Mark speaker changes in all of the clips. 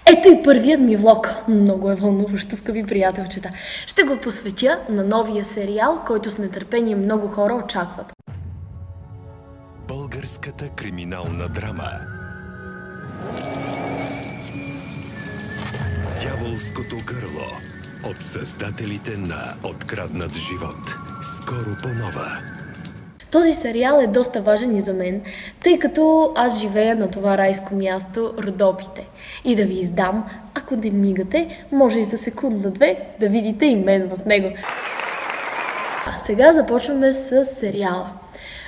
Speaker 1: Ето и първият ми влог. Много е вълнуващо, скъпи приятелчета. Ще го посветя на новия сериал, който с нетърпение много хора очакват.
Speaker 2: Българската криминална драма. Дяволското гърло. От създателите на Откраднат живот. Скоро по нова.
Speaker 1: Този сериал е доста важен и за мен, тъй като аз живея на това райско място Родопите. И да ви издам, ако не мигате, може и за секунда-две да видите и мен в него. А сега започваме с сериала.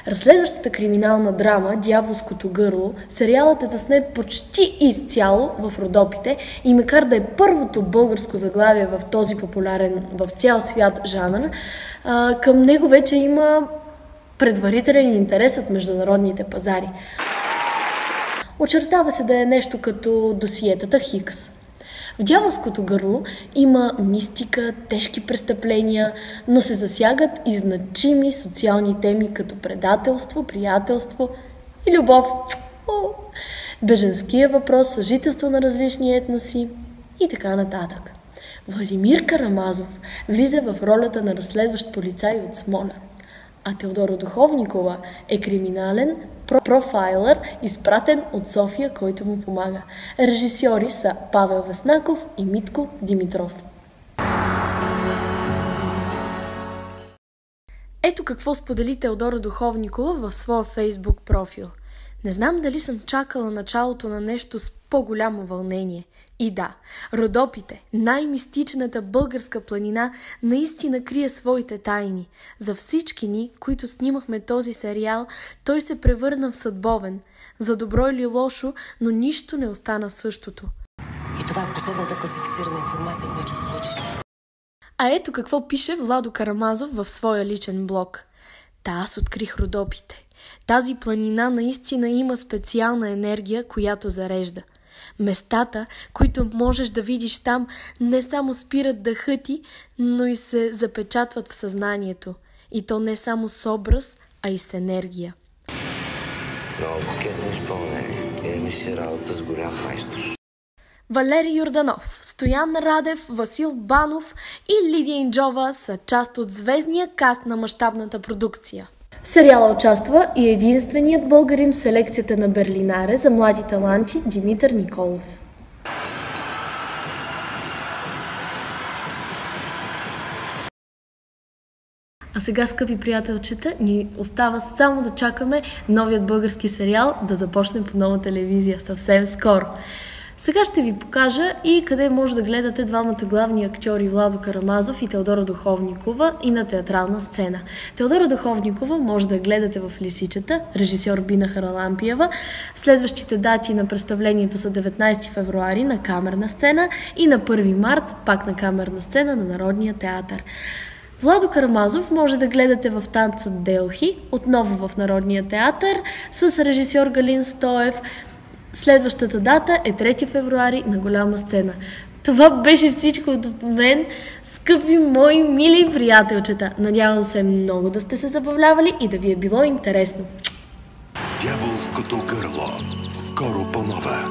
Speaker 1: Разследващата криминална драма Дяволското гърло, сериалът е заснет почти изцяло в Родопите и макар да е първото българско заглавие в този популярен в цял свят жанр, към него вече има предварителен интерес от международните пазари. Очертава се да е нещо като досиетата Хикс. В Дяволското гърло има мистика, тежки престъпления, но се засягат и значими социални теми като предателство, приятелство и любов. Бежанския въпрос, съжителство на различни етноси и така нататък. Владимир Карамазов влиза в ролята на разследващ полицай от Смолян, а Теодора Духовникова е криминален профайлър, изпратен от София, който му помага. Режисьори са Павел Веснаков и Митко Димитров. Ето какво сподели Теодора Духовникова в своя Фейсбук профил. Не знам дали съм чакала началото на нещо с по-голямо вълнение. И да, Родопите, най-мистичната българска планина, наистина крие своите тайни. За всички ни, които снимахме този сериал, той се превърна в съдбовен. За добро или лошо, но нищо не остана същото.
Speaker 3: И това е последната класифицирана информация, която получиш.
Speaker 1: А ето какво пише Владо Карамазов в своя личен блог. Та аз открих Родопите. Тази планина наистина има специална енергия, която зарежда. Местата, които можеш да видиш там, не само спират дъха ти, но и се запечатват в съзнанието. И то не само с образ, а и с енергия.
Speaker 4: Много букетно изпълнение. Еми си работа с голям майстор.
Speaker 1: Валери Йорданов, Стоян Радев, Васил Банов и Лидия Инджова са част от звездния каст на мащабната продукция. В сериала участва и единственият българин в селекцията на Берлинаре за млади таланти Димитър Николов. А сега, скъпи приятелчета, ни остава само да чакаме новият български сериал да започне по Нова телевизия съвсем скоро. Сега ще ви покажа и къде може да гледате двамата главни актьори Владо Карамазов и Теодора Духовникова и на театрална сцена. Теодора Духовникова може да гледате в Лисичета, режисьор Бина Харалампиева. Следващите дати на представлението са 19 февруари на камерна сцена и на 1 март пак на камерна сцена на Народния театър. Владо Карамазов може да гледате в Танца Делхи, отново в Народния театър, с режисьор Галин Стоев. Следващата дата е 3 февруари на голяма сцена. Това беше всичко от мен, скъпи мои мили приятелчета. Надявам се много да сте се забавлявали и да ви е било интересно.
Speaker 2: Дяволското гърло. Скоро по нова.